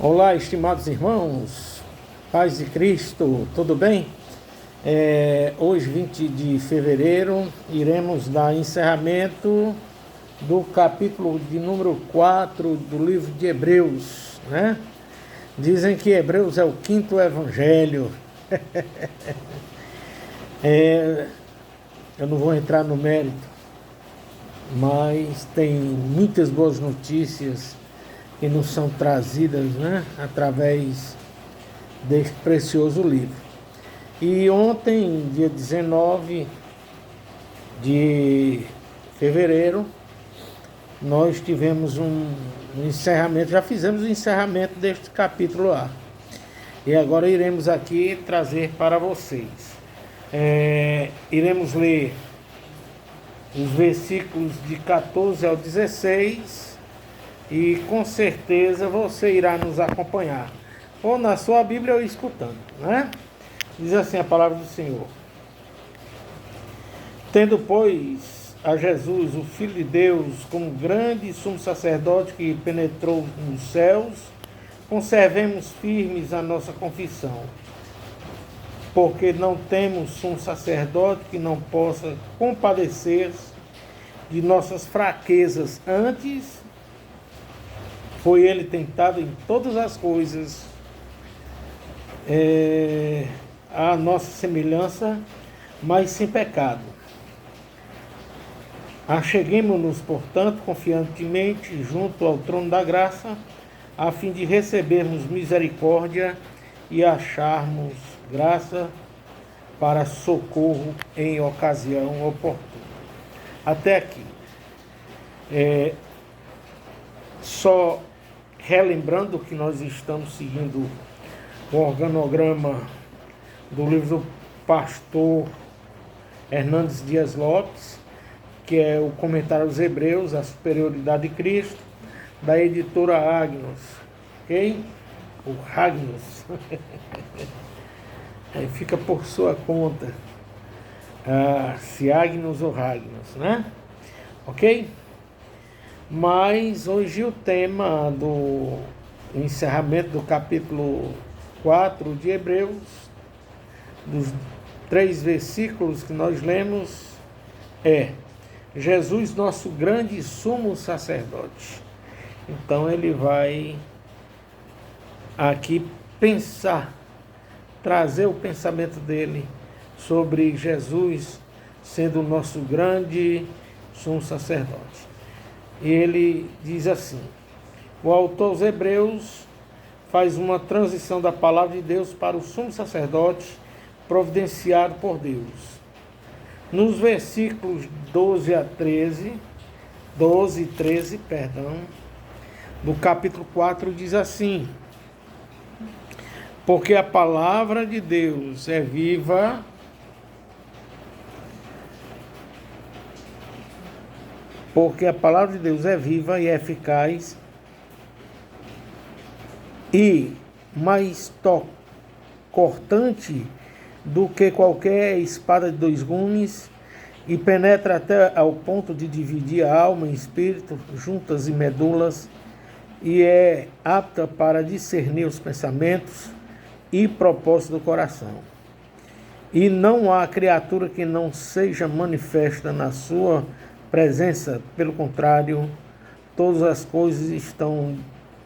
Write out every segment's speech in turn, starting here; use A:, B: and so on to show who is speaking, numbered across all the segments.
A: Olá, estimados irmãos, paz de Cristo, tudo bem? Hoje, 20 de fevereiro, iremos dar encerramento do capítulo de número 4 do livro de Hebreus, né? Dizem que Hebreus é o quinto evangelho. Eu não vou entrar no mérito, mas tem muitas boas notícias que nos são trazidas, né, através deste precioso livro. E ontem, dia 19 de fevereiro, nós tivemos um encerramento, já fizemos o encerramento deste capítulo lá. E agora iremos aqui trazer para vocês. Iremos ler os versículos de 14 ao 16 e com certeza você irá nos acompanhar, ou na sua Bíblia ou escutando, né? Diz assim a palavra do Senhor: Tendo, pois, a Jesus, o Filho de Deus, como grande sumo sacerdote que penetrou nos céus, conservemos firmes a nossa confissão, porque não temos sumo sacerdote que não possa compadecer-se de nossas fraquezas. Antes, foi ele tentado em todas as coisas, a nossa semelhança, mas sem pecado. Acheguemo-nos, portanto, confiantemente junto ao trono da graça, a fim de recebermos misericórdia e acharmos graça para socorro em ocasião oportuna. Até aqui. Só relembrando que nós estamos seguindo o organograma do livro do pastor Hernandes Dias Lopes, que é o comentário aos Hebreus, a superioridade de Cristo, da editora Agnus, ok? O Agnus. Fica por sua conta, se Agnus ou Agnus, né? Ok? Mas hoje o tema do encerramento do capítulo 4 de Hebreus, dos 3 versículos que nós lemos, é Jesus, nosso grande sumo sacerdote. Então ele vai aqui pensar, trazer o pensamento dele sobre Jesus sendo o nosso grande sumo sacerdote. E ele diz assim: o autor aos Hebreus faz uma transição da palavra de Deus para o sumo sacerdote providenciado por Deus. Nos versículos 12 e 13, do capítulo 4 diz assim: porque a palavra de Deus é viva e eficaz e mais cortante do que qualquer espada de 2 gumes, e penetra até ao ponto de dividir a alma e espírito, juntas e medulas, e é apta para discernir os pensamentos e propósitos do coração. E não há criatura que não seja manifesta na sua presença, pelo contrário, todas as coisas estão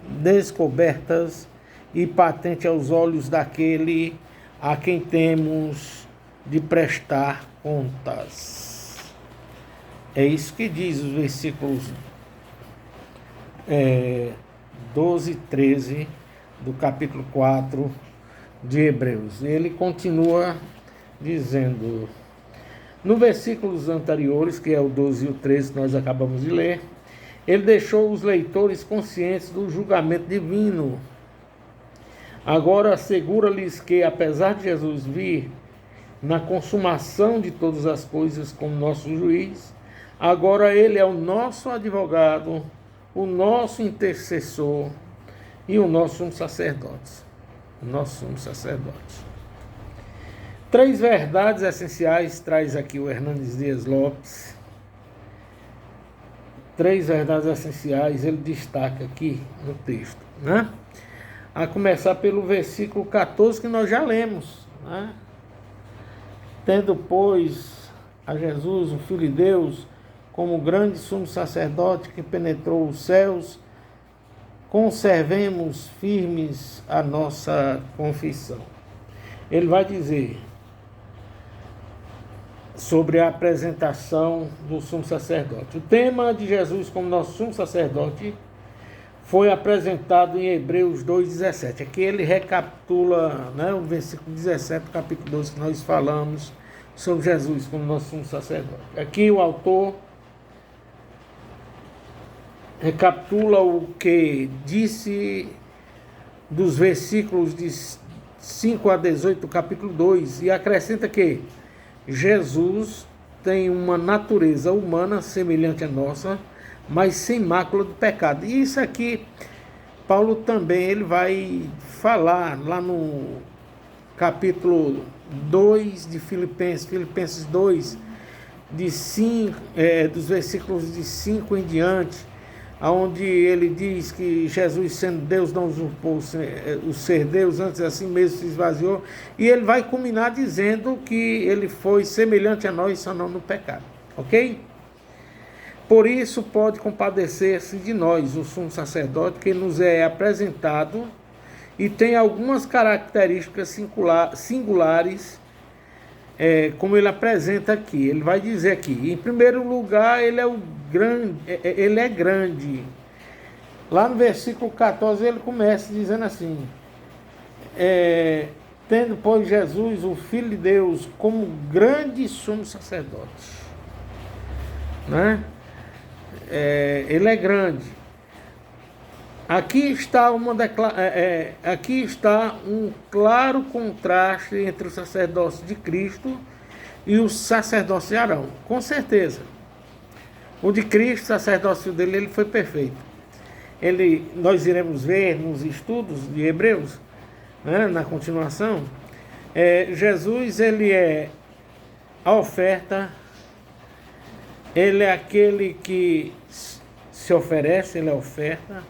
A: descobertas e patentes aos olhos daquele a quem temos de prestar contas. É isso que diz os versículos 12 e 13 do capítulo 4 de Hebreus. Ele continua dizendo, no versículos anteriores, que é o 12 e o 13 que nós acabamos de ler, ele deixou os leitores conscientes do julgamento divino. Agora assegura-lhes que, apesar de Jesus vir na consumação de todas as coisas como nosso juiz, agora ele é o nosso advogado, o nosso intercessor e o nosso sumo sacerdote. O nosso sumo sacerdote. 3 verdades essenciais traz aqui o Hernandes Dias Lopes. 3 verdades essenciais ele destaca aqui no texto, né? a começar pelo versículo 14 que nós já lemos, né? Tendo, pois, a Jesus, o Filho de Deus, como grande sumo sacerdote que penetrou os céus, conservemos firmes a nossa confissão. Ele vai dizer sobre a apresentação do sumo sacerdote. O tema de Jesus como nosso sumo sacerdote foi apresentado em Hebreus 2,17. Aqui ele recapitula, né, o versículo 17 do capítulo 12 que nós falamos sobre Jesus como nosso sumo sacerdote. Aqui o autor recapitula o que disse dos versículos de 5 a 18 do capítulo 2 e acrescenta que Jesus tem uma natureza humana semelhante à nossa, mas sem mácula do pecado. E isso aqui, Paulo também ele vai falar lá no capítulo 2 de Filipenses 2, dos versículos de 5 em diante, onde ele diz que Jesus, sendo Deus, não usurpou o ser Deus, antes assim mesmo se esvaziou, e ele vai culminar dizendo que ele foi semelhante a nós, só não no pecado, ok? Por isso pode compadecer-se de nós, o sumo sacerdote, que nos é apresentado e tem algumas características singulares, como ele apresenta aqui. Ele vai dizer aqui, em primeiro lugar, ele é grande. Lá no versículo 14 ele começa dizendo assim, tendo, pois, Jesus, o Filho de Deus, como grande sumo sacerdote, né? Ele é grande. Aqui está um claro contraste entre o sacerdócio de Cristo e o sacerdócio de Arão, com certeza. O de Cristo, o sacerdócio dele, ele foi perfeito. Nós iremos ver nos estudos de Hebreus, né, na continuação, Jesus, ele é a oferta, ele é aquele que se oferece, ele é a oferta.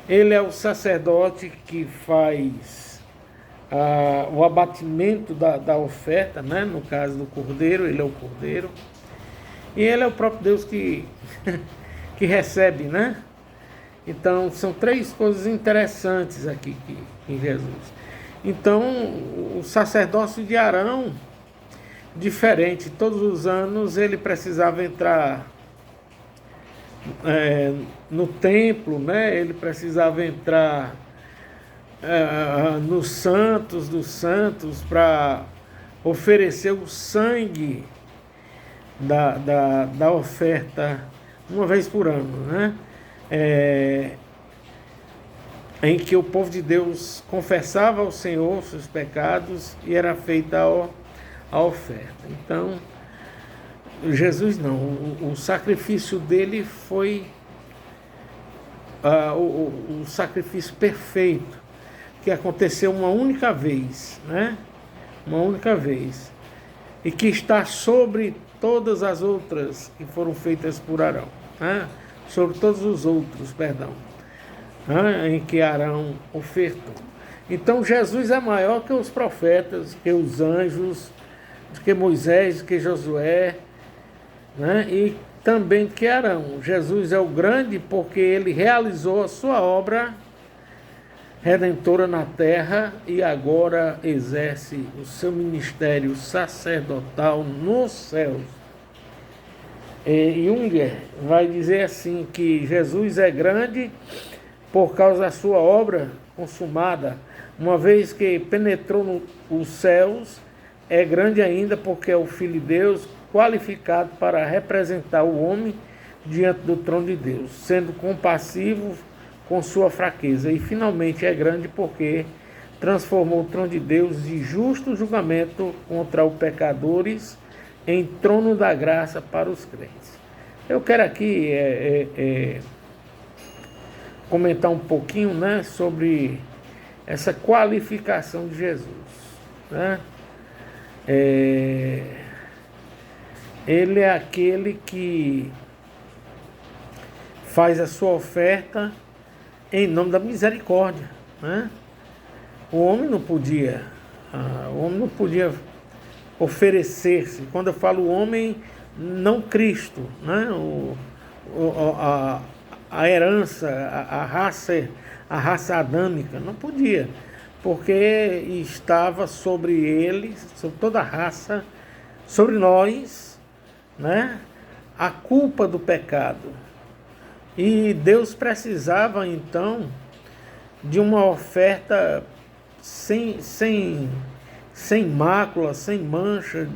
A: Ele é o sacerdote que faz o abatimento da oferta, né? No caso do cordeiro, ele é o cordeiro. E ele é o próprio Deus que recebe, né? Então, são três coisas interessantes aqui em Jesus. Então, o sacerdócio de Arão, diferente, todos os anos ele precisava entrar no templo, né? Ele precisava entrar nos santos dos santos para oferecer o sangue da oferta uma vez por ano, né? Em que o povo de Deus confessava ao Senhor seus pecados e era feita a oferta. Então, Jesus não, o sacrifício dele foi o sacrifício perfeito, que aconteceu uma única vez, né? Uma única vez, e que está sobre todas as outras que foram feitas por Arão, né? Sobre todos os outros, perdão, né? Em que Arão ofertou. Então Jesus é maior que os profetas, que os anjos, que Moisés, que Josué, né? E também que Arão. Jesus é o grande porque ele realizou a sua obra redentora na terra e agora exerce o seu ministério sacerdotal nos céus. E Unger vai dizer assim que Jesus é grande por causa da sua obra consumada, uma vez que penetrou os céus, é grande ainda porque é o Filho de Deus, qualificado para representar o homem diante do trono de Deus, sendo compassivo com sua fraqueza. E finalmente é grande porque transformou o trono de Deus de justo julgamento contra os pecadores em trono da graça para os crentes. Eu quero aqui comentar um pouquinho, né, sobre essa qualificação de Jesus, né? Ele é aquele que faz a sua oferta em nome da misericórdia, né? O homem não podia, oferecer-se. Quando eu falo homem, não Cristo, né? A herança, a raça adâmica, não podia, porque estava sobre ele, sobre toda a raça, sobre nós, né? A culpa do pecado. E Deus precisava então de uma oferta sem mácula, sem mancha,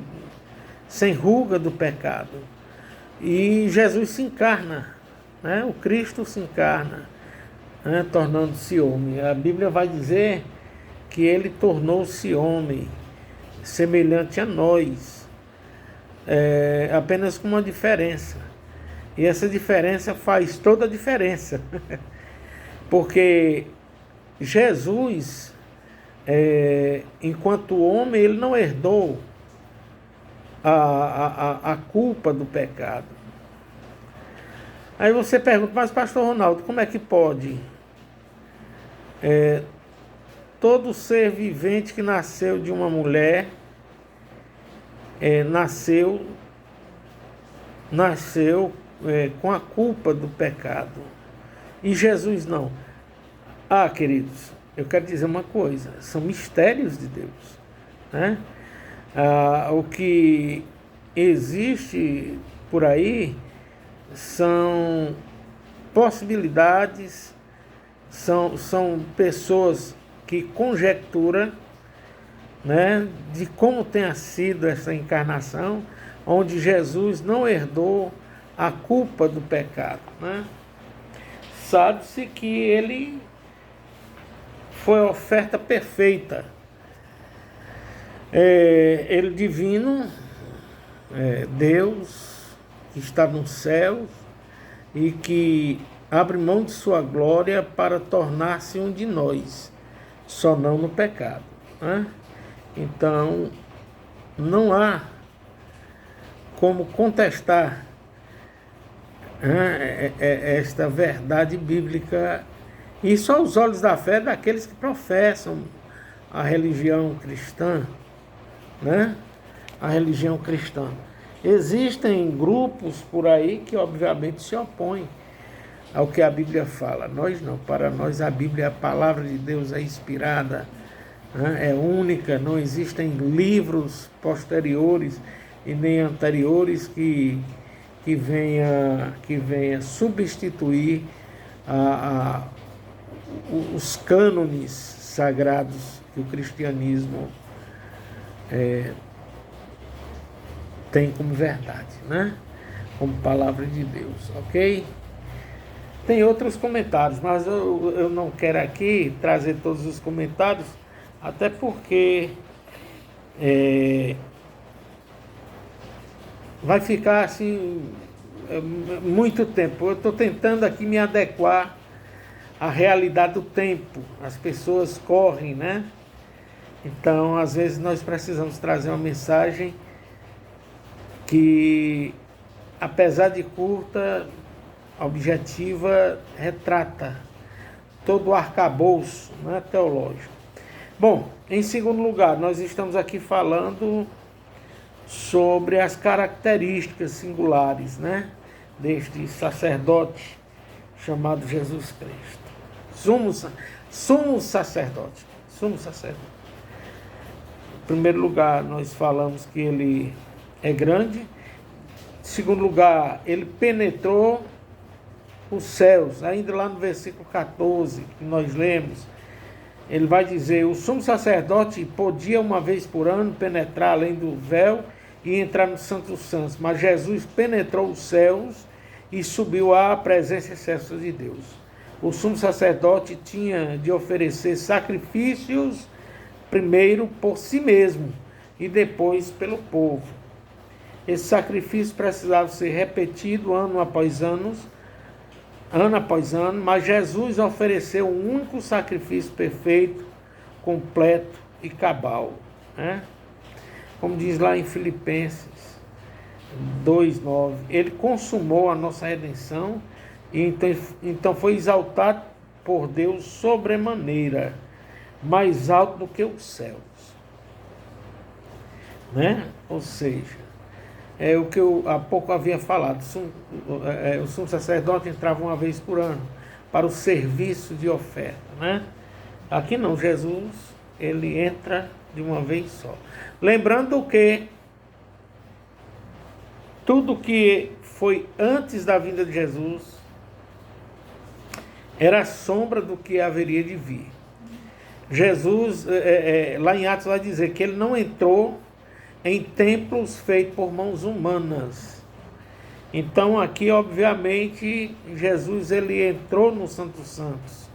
A: sem ruga do pecado. E Jesus se encarna, né? O Cristo se encarna, né? Tornando-se homem. A Bíblia vai dizer que ele tornou-se homem, semelhante a nós, apenas com uma diferença. E essa diferença faz toda a diferença. Porque Jesus, enquanto homem, ele não herdou a culpa do pecado. Aí você pergunta, mas pastor Ronaldo, como é que pode? Todo ser vivente que nasceu de uma mulher, nasceu com a culpa do pecado. E Jesus não. Ah, queridos, eu quero dizer uma coisa, são mistérios de Deus, né? O que existe por aí são possibilidades, são pessoas que conjecturam, né, de como tenha sido essa encarnação, onde Jesus não herdou a culpa do pecado, né? Sabe-se que ele foi a oferta perfeita. Ele divino, Deus, que está nos céus e que abre mão de sua glória para tornar-se um de nós, só não no pecado, né? Então, não há como contestar, né, esta verdade bíblica, e só aos olhos da fé daqueles que professam a religião cristã, né? A religião cristã. Existem grupos por aí que obviamente se opõem ao que a Bíblia fala. Nós não. Para nós a Bíblia, a palavra de Deus é inspirada, né? É única, não existem livros posteriores e nem anteriores que venha substituir os cânones sagrados que o cristianismo tem como verdade, né? Como palavra de Deus, ok? Tem outros comentários, mas eu não quero aqui trazer todos os comentários, até porque vai ficar assim muito tempo. Eu estou tentando aqui me adequar à realidade do tempo. As pessoas correm, né? Então, às vezes, nós precisamos trazer uma mensagem que, apesar de curta, objetiva, retrata todo o arcabouço, né, teológico. Bom, em segundo lugar, nós estamos aqui falando sobre as características singulares, né, deste sacerdote chamado Jesus Cristo. Sumo sacerdote. Em primeiro lugar, nós falamos que ele é grande. Em segundo lugar, ele penetrou os céus. Ainda lá no versículo 14, que nós lemos, ele vai dizer: o sumo sacerdote podia uma vez por ano penetrar além do véu e entrar no Santo dos Santos, mas Jesus penetrou os céus e subiu à presença excelsa de Deus. O sumo sacerdote tinha de oferecer sacrifícios primeiro por si mesmo e depois pelo povo. Esse sacrifício precisava ser repetido ano após ano, mas Jesus ofereceu um único sacrifício perfeito, completo e cabal, né? Como diz lá em Filipenses 2:9, ele consumou a nossa redenção e então foi exaltado por Deus sobremaneira, mais alto do que os céus. Né? Ou seja, é o que eu há pouco havia falado, o sumo sacerdote entrava uma vez por ano para o serviço de oferta. Né? Aqui não, Jesus, ele entra de uma vez só. Lembrando que tudo que foi antes da vinda de Jesus era sombra do que haveria de vir. Jesus, lá em Atos, vai dizer que ele não entrou em templos feitos por mãos humanas. Então aqui, obviamente, Jesus ele entrou no Santo dos Santos,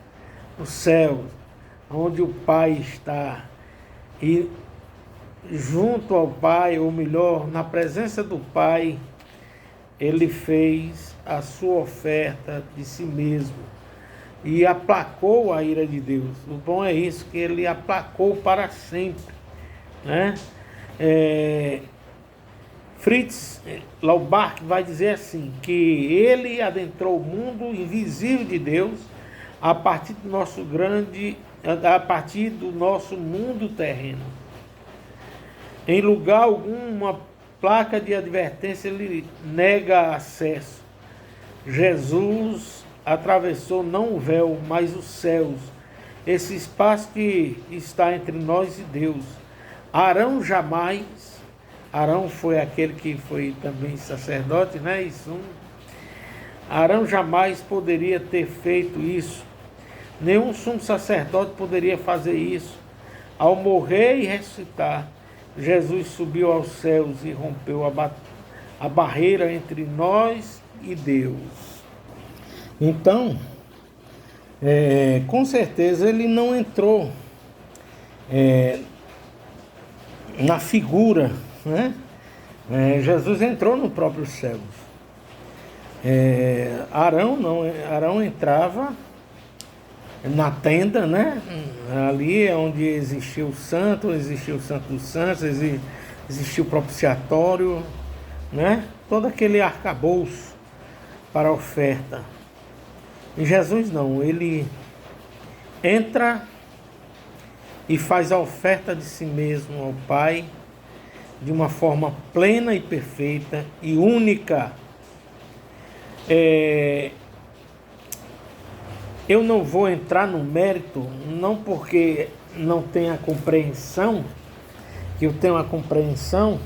A: no céu, onde o Pai está, e junto ao Pai, ou melhor, na presença do Pai, ele fez a sua oferta de si mesmo e aplacou a ira de Deus. O bom é isso, que ele aplacou para sempre, né? Fritz Laubach vai dizer assim, que ele adentrou o mundo invisível de Deus a partir do nosso mundo terreno. Em lugar algum, uma placa de advertência lhe nega acesso. Jesus atravessou não o véu, mas os céus, esse espaço que está entre nós e Deus. Arão foi aquele que foi também sacerdote, né? Isso. Arão jamais poderia ter feito isso. Nenhum sumo sacerdote poderia fazer isso. Ao morrer e ressuscitar, Jesus subiu aos céus e rompeu a barreira entre nós e Deus. Então, com certeza ele não entrou na figura, né? Jesus entrou no próprio céu. Arão entrava na tenda, né? Ali é onde existia o santo dos santos, existia o propiciatório, né? Todo aquele arcabouço para a oferta. E Jesus não, ele entra e faz a oferta de si mesmo ao Pai de uma forma plena e perfeita e única. Eu não vou entrar no mérito, não porque não tenha compreensão, que eu tenho a compreensão,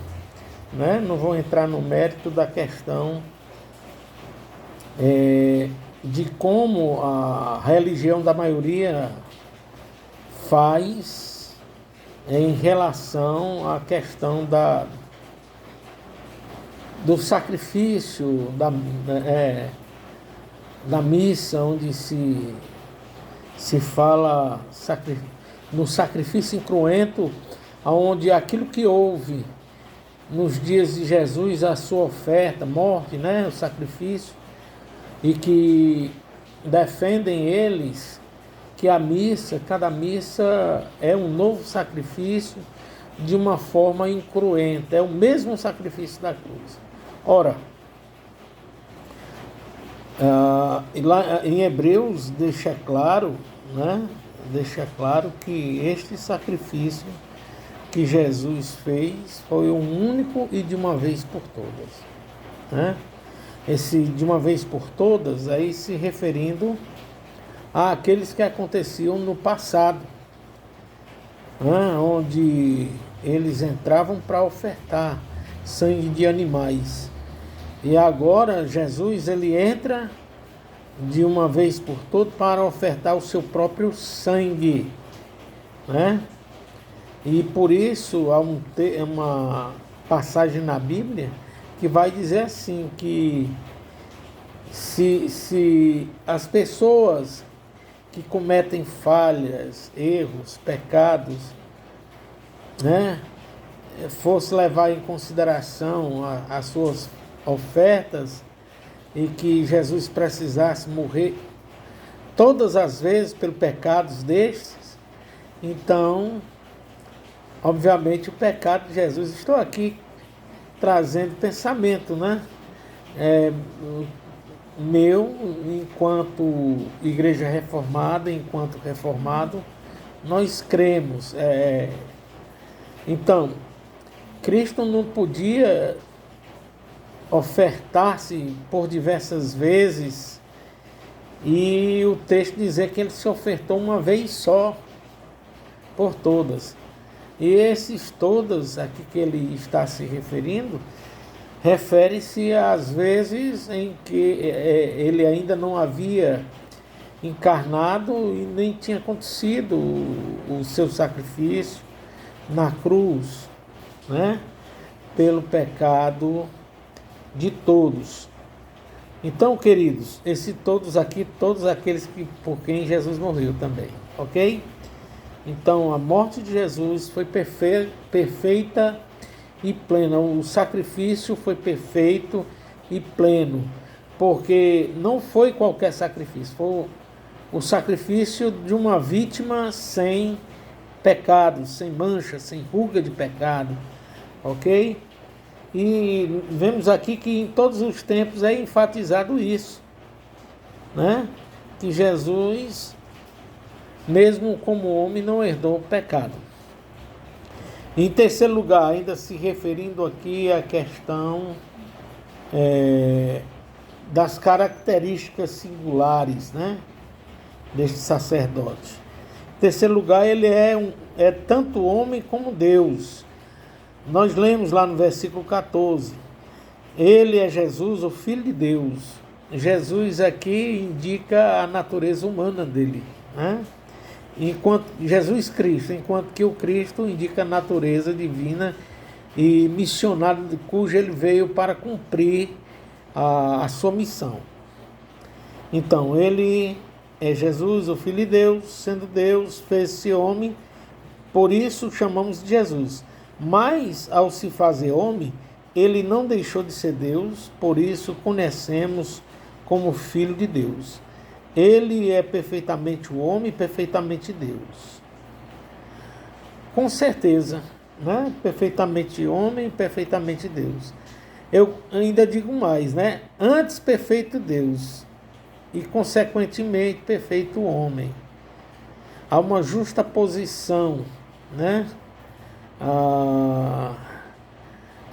A: né? Não vou entrar no mérito da questão de como a religião da maioria faz em relação à questão do sacrifício, da missa, onde se fala no sacrifício incruento, onde aquilo que houve nos dias de Jesus, a sua oferta, morte, né, o sacrifício, e que defendem eles que cada missa é um novo sacrifício de uma forma incruenta, é o mesmo sacrifício da cruz. Ora, lá em Hebreus deixa claro, né? Deixa claro que este sacrifício que Jesus fez foi um único e de uma vez por todas, né? Esse de uma vez por todas, aí se referindo àqueles que aconteciam no passado, né? Onde eles entravam para ofertar sangue de animais. E agora Jesus ele entra de uma vez por todas para ofertar o seu próprio sangue, né? E por isso há uma passagem na Bíblia que vai dizer assim, que se as pessoas que cometem falhas, erros, pecados, né, fosse levar em consideração as suas ofertas e que Jesus precisasse morrer todas as vezes pelos pecados destes, então, obviamente, o pecado de Jesus, estou aqui trazendo pensamento, né? meu, enquanto igreja reformada, enquanto reformado, nós cremos. Então, Cristo não podia ofertar-se por diversas vezes e o texto dizer que ele se ofertou uma vez só por todas. E esses todas aqui que ele está se referindo, refere-se às vezes em que ele ainda não havia encarnado e nem tinha acontecido o seu sacrifício na cruz, né? Pelo pecado de todos. Então, queridos, esse todos aqui, todos aqueles que por quem Jesus morreu também, ok? Então, a morte de Jesus foi perfeita e plena. O sacrifício foi perfeito e pleno, porque não foi qualquer sacrifício, foi o sacrifício de uma vítima sem pecado, sem mancha, sem ruga de pecado, ok? E vemos aqui que em todos os tempos é enfatizado isso, né? Que Jesus, mesmo como homem, não herdou o pecado. Em terceiro lugar, ainda se referindo aqui à questão das características singulares, né, deste sacerdote. Em terceiro lugar, ele é tanto homem como Deus. Nós lemos lá no versículo 14, ele é Jesus, o Filho de Deus. Jesus aqui indica a natureza humana dele, né? Enquanto Jesus Cristo, enquanto que o Cristo indica a natureza divina e missionário, cujo ele veio para cumprir a sua missão. Então, ele é Jesus, o Filho de Deus, sendo Deus, fez-se homem, por isso chamamos de Jesus. Mas, ao se fazer homem, ele não deixou de ser Deus, por isso conhecemos como Filho de Deus. Ele é perfeitamente o homem e perfeitamente Deus. Com certeza, né? Perfeitamente homem e perfeitamente Deus. Eu ainda digo mais, né? Antes perfeito Deus e consequentemente perfeito homem. Há uma justa posição, né? Há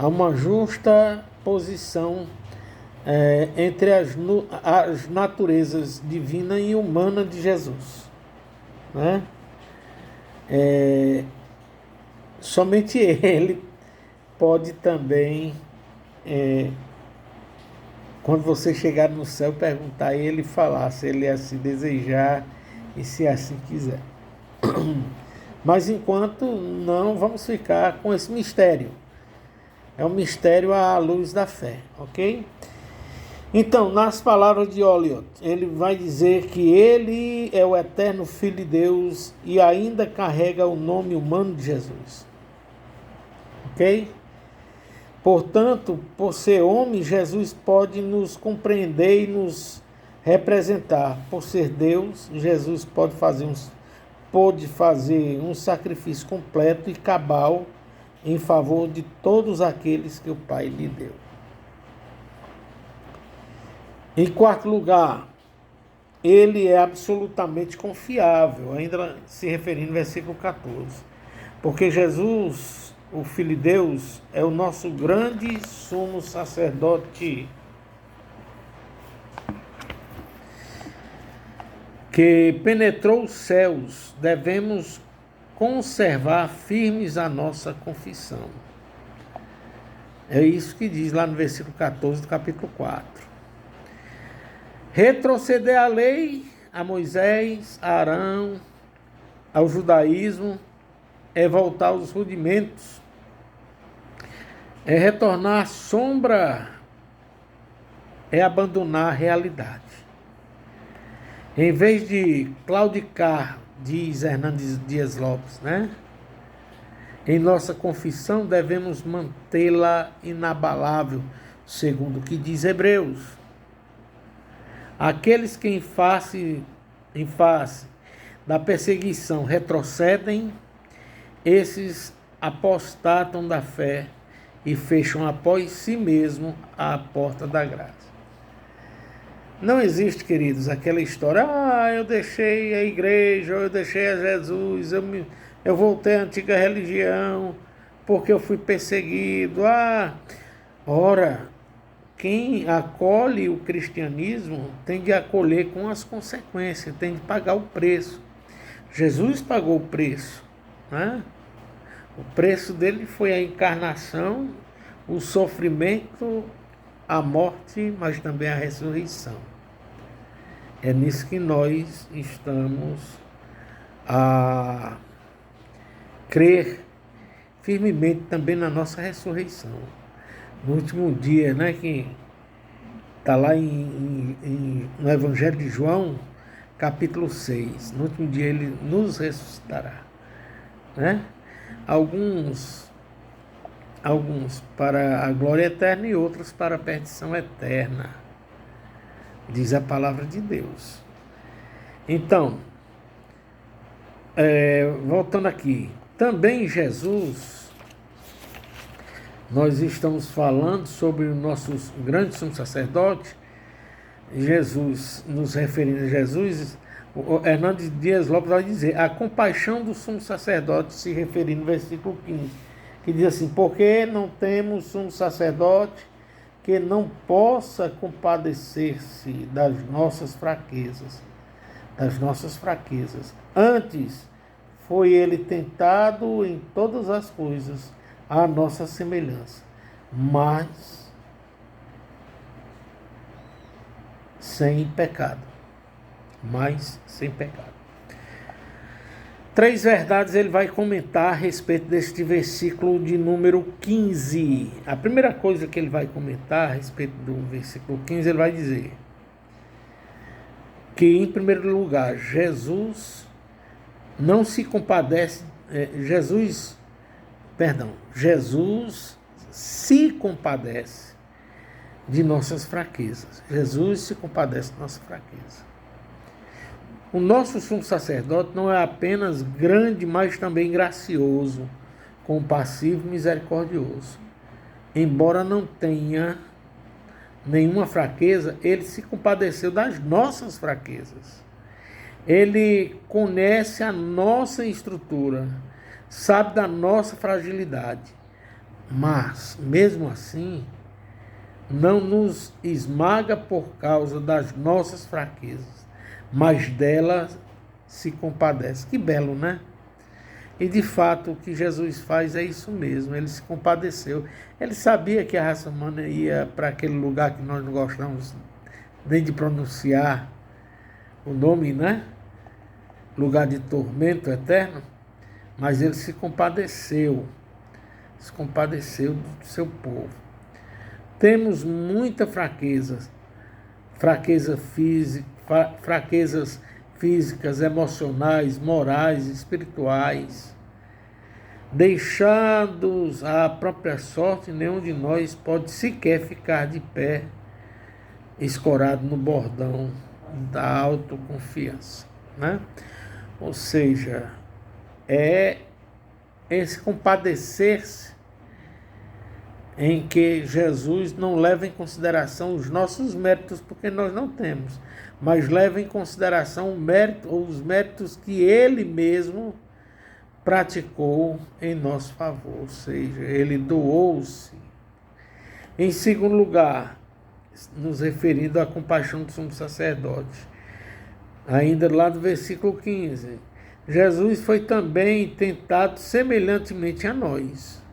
A: uma justa posição entre as naturezas divina e humana de Jesus, né? Somente ele pode também, quando você chegar no céu, perguntar a ele e falar, se ele assim desejar e se assim quiser. Mas enquanto não, vamos ficar com esse mistério. É um mistério à luz da fé, ok? Então, nas palavras de Eliot, ele vai dizer que ele é o eterno Filho de Deus e ainda carrega o nome humano de Jesus. Ok? Portanto, por ser homem, Jesus pode nos compreender e nos representar. Por ser Deus, Jesus pode fazer um sacrifício completo e cabal em favor de todos aqueles que o Pai lhe deu. Em quarto lugar, ele é absolutamente confiável, ainda se referindo ao versículo 14. Porque Jesus, o Filho de Deus, é o nosso grande sumo sacerdote, que penetrou os céus. Devemos conservar firmes a nossa confissão. É isso que diz lá no versículo 14 do capítulo 4. Retroceder à lei, a Moisés, a Arão, ao judaísmo, é voltar aos rudimentos, é retornar à sombra, é abandonar a realidade. Em vez de claudicar, diz Hernandes Dias Lopes, né? Em nossa confissão devemos mantê-la inabalável, segundo o que diz Hebreus. Aqueles que em face da perseguição retrocedem, esses apostatam da fé e fecham após si mesmo a porta da graça. Não existe, queridos, aquela história, eu deixei a igreja, ou eu deixei a Jesus, eu voltei à antiga religião, porque eu fui perseguido. Ora, quem acolhe o cristianismo tem de acolher com as consequências, tem de pagar o preço. Jesus pagou o preço, né? O preço dele foi a encarnação, o sofrimento, a morte, mas também a ressurreição. É nisso que nós estamos a crer firmemente também na nossa ressurreição. No último dia, né, que está lá no Evangelho de João, capítulo 6. No último dia ele nos ressuscitará, né? Alguns para a glória eterna e outros para a perdição eterna, diz a palavra de Deus. Então, voltando aqui, também Jesus, nós estamos falando sobre o nosso grande sumo sacerdote, Jesus, nos referindo a Jesus, o Hernandes Dias Lopes vai dizer, a compaixão do sumo sacerdote, se referindo no versículo 15, que diz assim, porque não temos sumo sacerdote que não possa compadecer-se das nossas fraquezas. Antes, foi ele tentado em todas as coisas, à nossa semelhança, mas sem pecado. Três verdades ele vai comentar a respeito deste versículo de número 15. A primeira coisa que ele vai comentar a respeito do versículo 15, ele vai dizer que, em primeiro lugar, Jesus não se compadece, Jesus se compadece de nossas fraquezas. Jesus se compadece de nossa fraqueza. O nosso sumo sacerdote não é apenas grande, mas também gracioso, compassivo e misericordioso. Embora não tenha nenhuma fraqueza, ele se compadeceu das nossas fraquezas. Ele conhece a nossa estrutura, sabe da nossa fragilidade, mas, mesmo assim, não nos esmaga por causa das nossas fraquezas, mas dela se compadece. Que belo, né? E de fato o que Jesus faz é isso mesmo, ele se compadeceu. Ele sabia que a raça humana ia para aquele lugar que nós não gostamos nem de pronunciar o nome, né? Lugar de tormento eterno, mas ele se compadeceu do seu povo. Temos muita fraquezas físicas, emocionais, morais, espirituais. Deixados à própria sorte, nenhum de nós pode sequer ficar de pé, escorado no bordão da autoconfiança, né? Ou seja, é esse compadecer-se em que Jesus não leva em consideração os nossos méritos, porque nós não temos, mas leva em consideração os méritos que Ele mesmo praticou em nosso favor, ou seja, Ele doou-se. Em segundo lugar, nos referindo à compaixão do sumo sacerdote, ainda lá do versículo 15, Jesus foi também tentado semelhantemente a nós.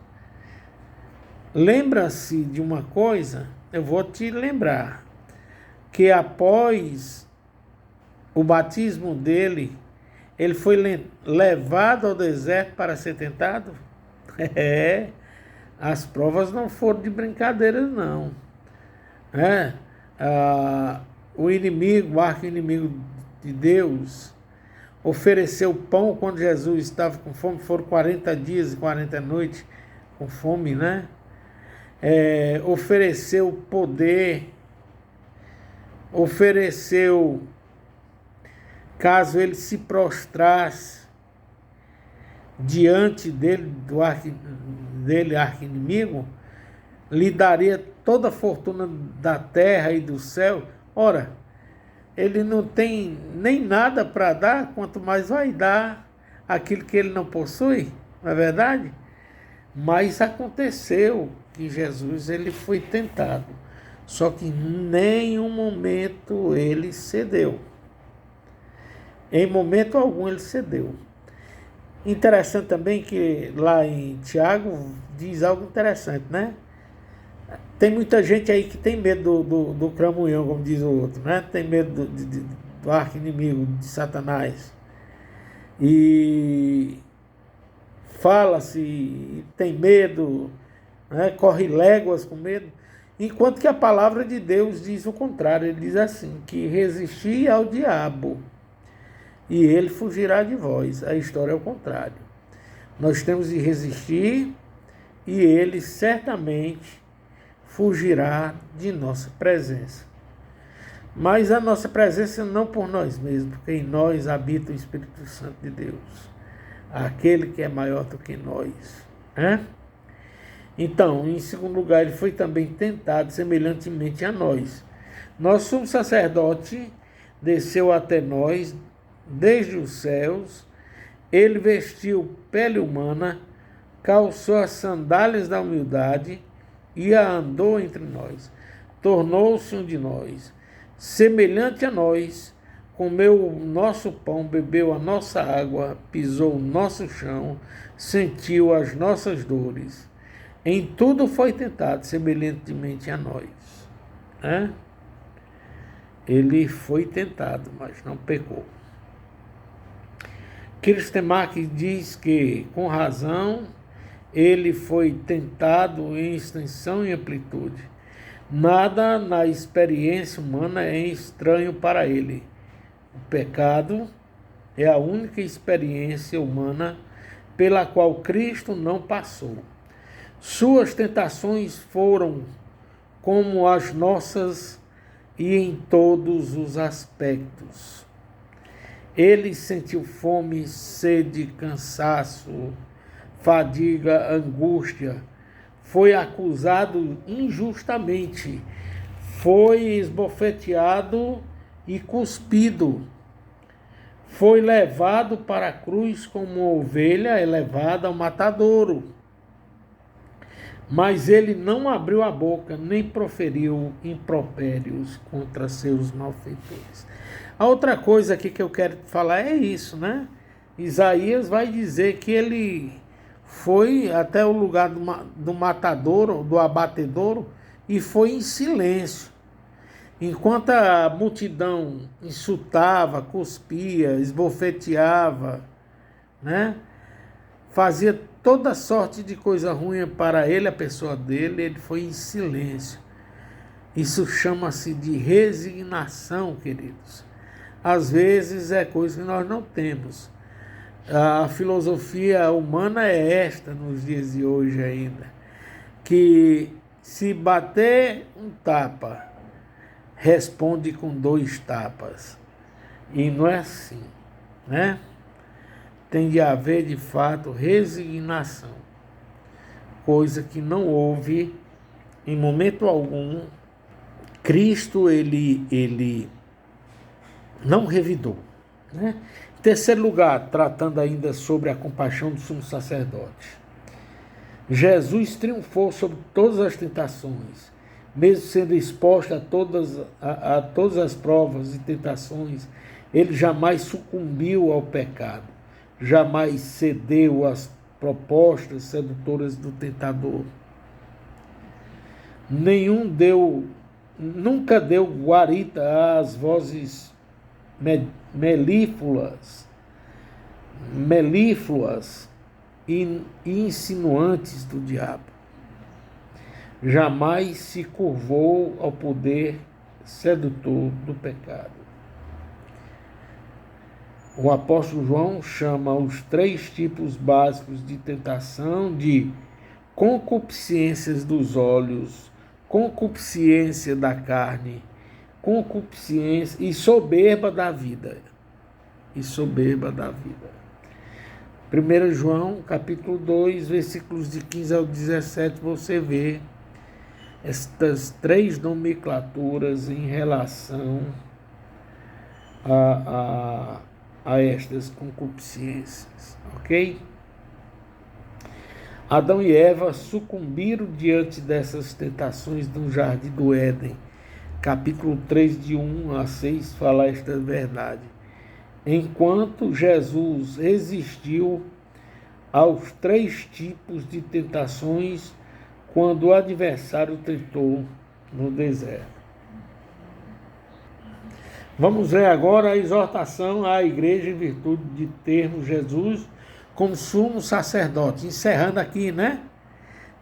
A: Lembra-se de uma coisa, eu vou te lembrar, que após o batismo dele, ele foi levado ao deserto para ser tentado? As provas não foram de brincadeira, não. O inimigo, o arqui-inimigo de Deus, ofereceu pão quando Jesus estava com fome, foram 40 dias e 40 noites com fome, né? Ofereceu poder, ofereceu, caso ele se prostrasse diante dele, arqui-inimigo, lhe daria toda a fortuna da terra e do céu. Ora, ele não tem nem nada para dar, quanto mais vai dar aquilo que ele não possui, não é verdade? Mas aconteceu que Jesus ele foi tentado, só que em nenhum momento ele cedeu. Em momento algum ele cedeu. Interessante também que lá em Tiago diz algo interessante, né? Tem muita gente aí que tem medo do cramunhão, como diz o outro, né? Tem medo do arqui-inimigo, de Satanás. E fala-se, tem medo, né? Corre léguas com medo. Enquanto que a palavra de Deus diz o contrário. Ele diz assim, que resisti ao diabo e ele fugirá de vós. A história é o contrário. Nós temos de resistir e ele certamente fugirá de nossa presença. Mas a nossa presença não por nós mesmos, porque em nós habita o Espírito Santo de Deus, aquele que é maior do que nós. Então, em segundo lugar, ele foi também tentado semelhantemente a nós. Nosso sumo sacerdote desceu até nós desde os céus, ele vestiu pele humana, calçou as sandálias da humildade e andou entre nós. Tornou-se um de nós, semelhante a nós, comeu o nosso pão, bebeu a nossa água, pisou o nosso chão, sentiu as nossas dores. Em tudo foi tentado, semelhantemente a nós. Ele foi tentado, mas não pecou. Kirstenmark diz que, com razão, ele foi tentado em extensão e amplitude. Nada na experiência humana é estranho para ele. O pecado é a única experiência humana pela qual Cristo não passou. Suas tentações foram como as nossas e em todos os aspectos. Ele sentiu fome, sede, cansaço, fadiga, angústia, foi acusado injustamente, foi esbofeteado e cuspido, foi levado para a cruz como uma ovelha é levada ao matadouro. Mas ele não abriu a boca, nem proferiu impropérios contra seus malfeitores. A outra coisa aqui que eu quero falar é isso, né? Isaías vai dizer que ele foi até o lugar do matadouro, do abatedouro, e foi em silêncio. Enquanto a multidão insultava, cuspia, esbofeteava, né? Fazia toda sorte de coisa ruim para ele, a pessoa dele, ele foi em silêncio. Isso chama-se de resignação, queridos. Às vezes é coisa que nós não temos. A filosofia humana é esta nos dias de hoje ainda, que se bater um tapa, responde com 2 tapas. E não é assim, né? Tem de haver, de fato, resignação, coisa que não houve em momento algum. Cristo, ele não revidou, né? Em terceiro lugar, tratando ainda sobre a compaixão do sumo sacerdote. Jesus triunfou sobre todas as tentações, mesmo sendo exposto a todas as provas e tentações, ele jamais sucumbiu ao pecado, jamais cedeu às propostas sedutoras do tentador. Nunca deu guarita às vozes melífluas e insinuantes do diabo. Jamais se curvou ao poder sedutor do pecado. O apóstolo João chama os 3 tipos básicos de tentação de concupiscências dos olhos, concupiscência da carne, concupiscência e soberba da vida. 1 João, capítulo 2, versículos de 15 ao 17, você vê estas 3 nomenclaturas em relação a estas concupiscências, ok? Adão e Eva sucumbiram diante dessas tentações no jardim do Éden. Capítulo 3, de 1 a 6, fala esta verdade. Enquanto Jesus resistiu aos 3 tipos de tentações quando o adversário tentou no deserto. Vamos ver agora a exortação à igreja em virtude de termos Jesus como sumo sacerdote. Encerrando aqui, né?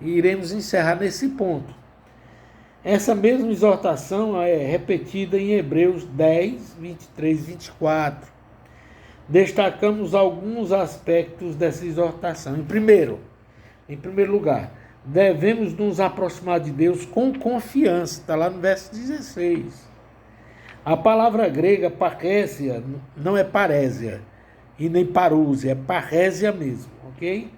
A: E iremos encerrar nesse ponto. Essa mesma exortação é repetida em Hebreus 10, 23 e 24. Destacamos alguns aspectos dessa exortação. Em primeiro lugar, devemos nos aproximar de Deus com confiança. Está lá no verso 16. A palavra grega parrésia não é parésia e nem parúzia, é parrésia mesmo, ok?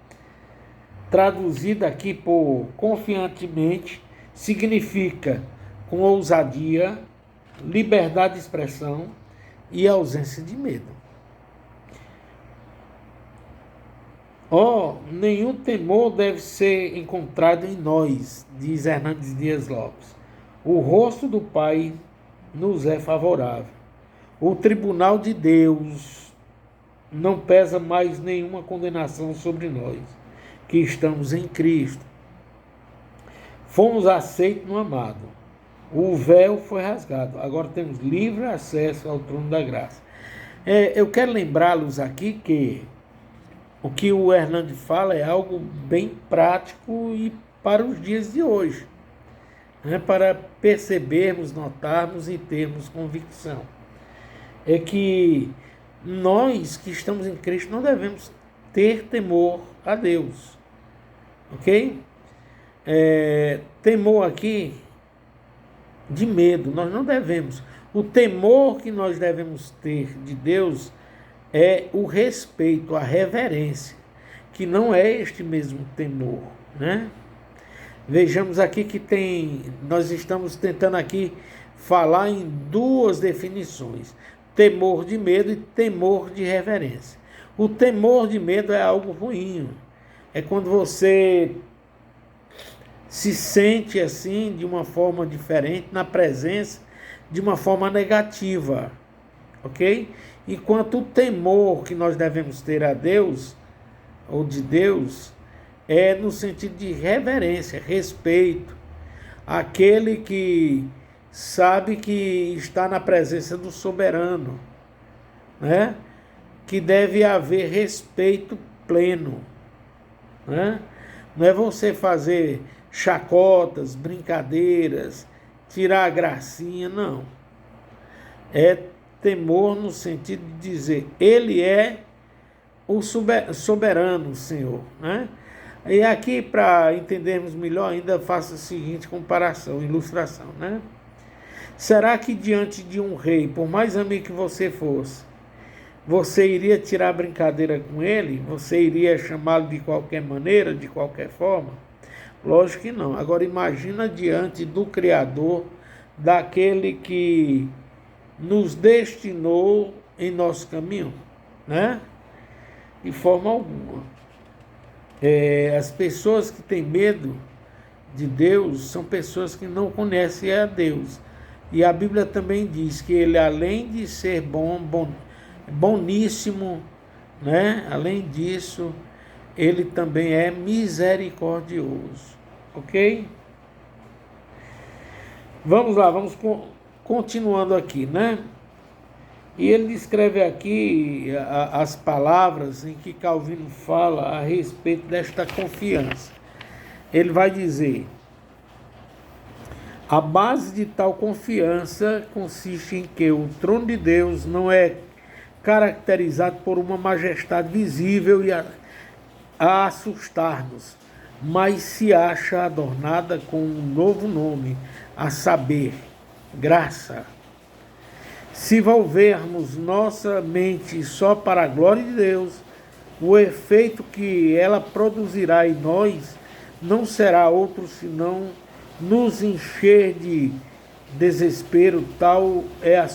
A: Traduzida aqui por confiantemente, significa com ousadia, liberdade de expressão e ausência de medo. Nenhum temor deve ser encontrado em nós, diz Hernandes Dias Lopes. O rosto do Pai nos é favorável. O tribunal de Deus não pesa mais nenhuma condenação sobre nós, que estamos em Cristo. Fomos aceitos no amado. O véu foi rasgado. Agora temos livre acesso ao trono da graça. Eu quero lembrá-los aqui que o que o Hernandes fala é algo bem prático e para os dias de hoje, né? Para percebermos, notarmos e termos convicção. É que nós que estamos em Cristo não devemos ter temor a Deus, ok? Temor aqui de medo, nós não devemos. O temor que nós devemos ter de Deus é o respeito, a reverência, que não é este mesmo temor, né? Vejamos aqui que nós estamos tentando aqui falar em 2 definições: temor de medo e temor de reverência. O temor de medo é algo ruim, é quando você se sente assim de uma forma diferente, na presença de uma forma negativa, ok? Enquanto o temor que nós devemos ter a Deus, ou de Deus, é no sentido de reverência, respeito, aquele que sabe que está na presença do soberano, né? Que deve haver respeito pleno, né? Não é você fazer chacotas, brincadeiras, tirar a gracinha, não. É temor no sentido de dizer, ele é o soberano, Senhor, né? E aqui, para entendermos melhor, ainda faço a seguinte comparação, ilustração, né? Será que diante de um rei, por mais amigo que você fosse, você iria tirar brincadeira com ele? Você iria chamá-lo de qualquer maneira, de qualquer forma? Lógico que não. Agora imagina diante do Criador, daquele que nos destinou em nosso caminho, né? De forma alguma. As pessoas que têm medo de Deus são pessoas que não conhecem a Deus. E a Bíblia também diz que ele, além de ser boníssimo, né? Além disso, ele também é misericordioso, ok? Vamos lá, vamos continuando aqui, né? E ele descreve aqui as palavras em que Calvino fala a respeito desta confiança. Ele vai dizer: a base de tal confiança consiste em que o trono de Deus não é caracterizado por uma majestade visível e a assustar-nos, mas se acha adornada com um novo nome, a saber, graça. Se volvermos nossa mente só para a glória de Deus, o efeito que ela produzirá em nós não será outro senão nos encher de desespero. Tal é a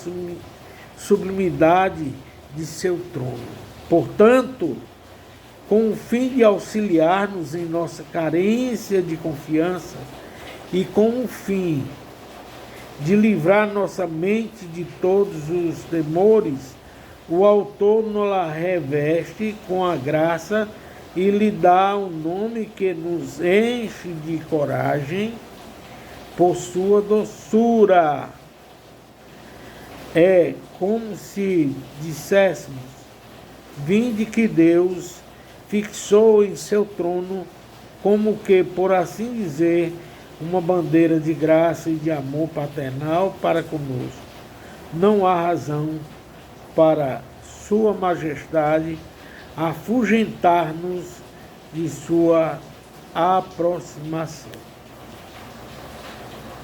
A: sublimidade de seu trono. Portanto, com o fim de auxiliar-nos em nossa carência de confiança e com o fim de livrar nossa mente de todos os temores, o autor nos reveste com a graça e lhe dá um nome que nos enche de coragem por sua doçura. É como se disséssemos: vinde que Deus fixou em seu trono, como que, por assim dizer, uma bandeira de graça e de amor paternal para conosco. Não há razão para sua majestade afugentar-nos de sua aproximação.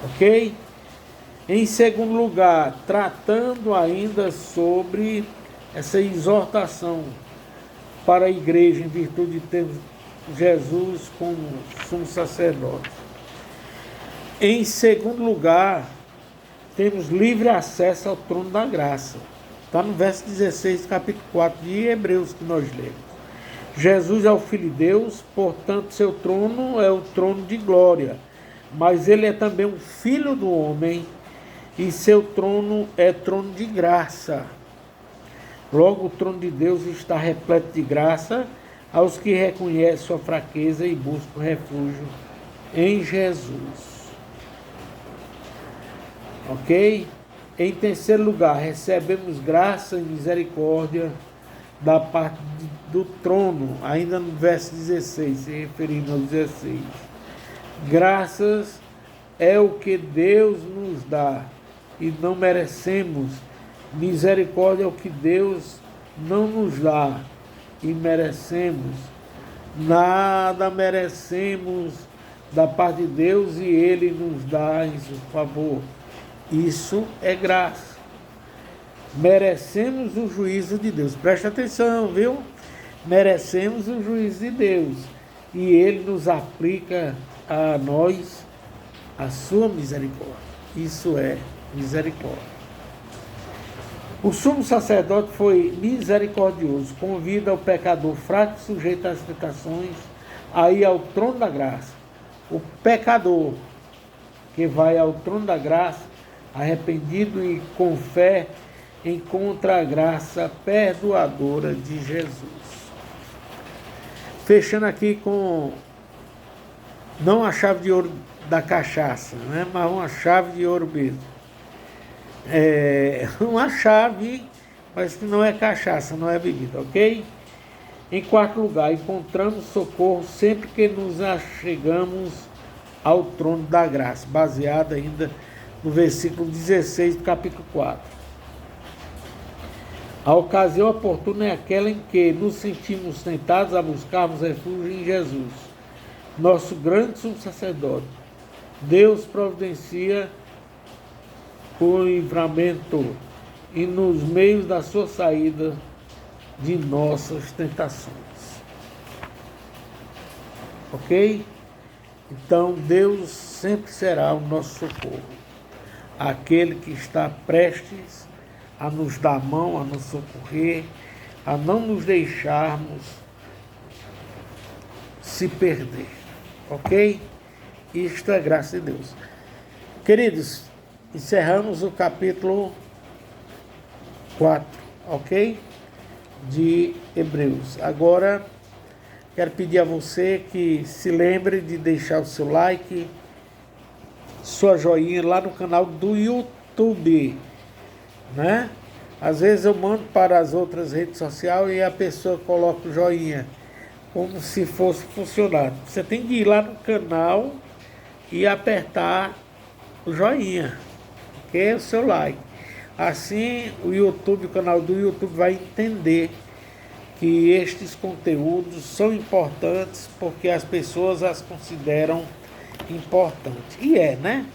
A: Ok? Em segundo lugar, tratando ainda sobre essa exortação para a igreja em virtude de ter Jesus como sumo sacerdote. Em segundo lugar, temos livre acesso ao trono da graça. Está no verso 16 do capítulo 4 de Hebreus que nós lemos. Jesus é o Filho de Deus, portanto seu trono é o trono de glória, mas ele é também um filho do homem e seu trono é trono de graça. Logo, o trono de Deus está repleto de graça aos que reconhecem sua fraqueza e buscam refúgio em Jesus. Ok? Em terceiro lugar, recebemos graça e misericórdia da parte do trono, ainda no verso 16, se referindo ao 16. Graças é o que Deus nos dá e não merecemos. Misericórdia é o que Deus não nos dá e merecemos. Nada merecemos da parte de Deus e Ele nos dá em seu favor. Isso é graça. Merecemos o juízo de Deus. Presta atenção, viu? Merecemos o juízo de Deus. E Ele nos aplica a nós a sua misericórdia. Isso é misericórdia. O sumo sacerdote foi misericordioso. Convida o pecador fraco e sujeito às tentações a ir ao trono da graça. O pecador que vai ao trono da graça, arrependido e com fé, encontra a graça perdoadora de Jesus. Fechando aqui com, não a chave de ouro da cachaça, né, mas uma chave de ouro mesmo. Uma chave, mas que não é cachaça, não é bebida, ok? Em quarto lugar, encontramos socorro sempre que nos achegamos ao trono da graça, baseado ainda no versículo 16 do capítulo 4. A ocasião oportuna é aquela em que nos sentimos tentados a buscarmos refúgio em Jesus, nosso grande sumo sacerdote. Deus providencia o livramento e nos meios da sua saída de nossas tentações. Ok? Então Deus sempre será o nosso socorro, aquele que está prestes a nos dar a mão, a nos socorrer, a não nos deixarmos se perder. Ok? Isto é graça de Deus. Queridos, encerramos o capítulo 4, ok? De Hebreus. Agora, quero pedir a você que se lembre de deixar o seu like, sua joinha lá no canal do YouTube, né? Às vezes eu mando para as outras redes sociais e a pessoa coloca o joinha como se fosse funcionar. Você tem que ir lá no canal e apertar o joinha, que é o seu like. Assim o YouTube, o canal do YouTube vai entender que estes conteúdos são importantes porque as pessoas as consideram importantes. E né?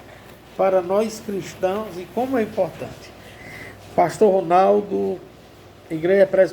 A: Para nós cristãos, e como é importante. Pastor Ronaldo, Igreja Presbiteriana